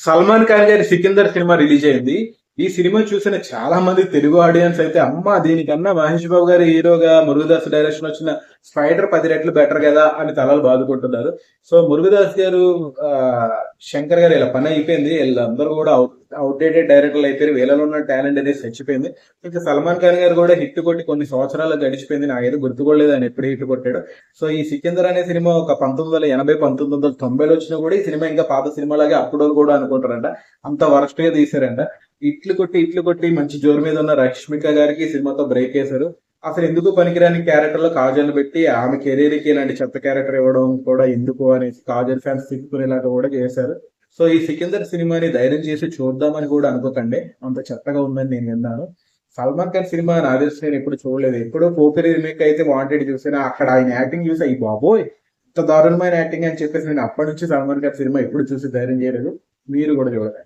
సల్మాన్ ఖాన్ గారి Sikandar cinema release అయింది. ఈ సినిమా చూసిన చాలా మంది తెలుగు ఆడియన్స్ అయితే అమ్మ దీనికన్నా మహేష్ బాబు గారి హీరోగా మురుగదాస్ డైరెక్షన్ వచ్చిన స్పైడర్ 10 రెట్లు బెటర్ కదా అని తలలు బాదుకుంటున్నారు. సో మురుగదాస్ గారు, ఆ, శంకర్ గారు ఇలా పని అయిపోయింది. వీళ్ళందరూ కూడా అవుట్డేటెడ్ డైరెక్టర్లు అయిపోయారు. వీళ్ళలో ఉన్న టాలెంట్ అనేది చచ్చిపోయింది. ఇంకా సల్మాన్ ఖాన్ గారు కూడా హిట్ కొట్టి కొన్ని సంవత్సరాలు గడిచిపోయింది. నాకైతే గుర్తుకోలేదు ఆయన ఎప్పుడు హిట్ కొట్టాడు. సో ఈ సికిందర్ అనే సినిమా ఒక 1980 1990లో వచ్చినా కూడా ఈ సినిమా ఇంకా పాత సినిమాలాగే అప్పుడు కూడా అనుకుంటారంట. అంత వరస్ట్ గా తీసారంట. ఇట్లు కొట్టి మంచి జోరు మీద ఉన్న రష్మిక గారికి ఈ సినిమాతో బ్రేక్ వేశారు. అసలు ఎందుకు పనికిరాని క్యారెక్టర్ లో కాజల్ పెట్టి ఆమె కెరీర్ కి ఇలాంటి చెత్త క్యారెక్టర్ ఇవ్వడం కూడా ఎందుకు అనేసి కాజల్ ఫ్యాన్స్ తిట్టుకునేలాగా కూడా చేశారు. సో ఈ సికిందర్ సినిమాని ధైర్యం చేసి చూద్దామని కూడా అనుకోకండి, అంత చెత్తగా ఉందని నేను విన్నాను. సల్మాన్ ఖాన్ సినిమా నా తెలిసి నేను ఎప్పుడు చూడలేదు. ఎప్పుడో పోకిరి రీమేక్ అయితే వాంటెడ్ చూసాను. అక్కడ ఆయన యాక్టింగ్ చూసి అయ్యి బాబోయ్ ఇంత దారుణమైన యాక్టింగ్ అని చెప్పేసి నేను అప్పటి నుంచి సల్మాన్ ఖాన్ సినిమా ఎప్పుడు చూసి ధైర్యం చేయలేదు. మీరు కూడా చూడాలి.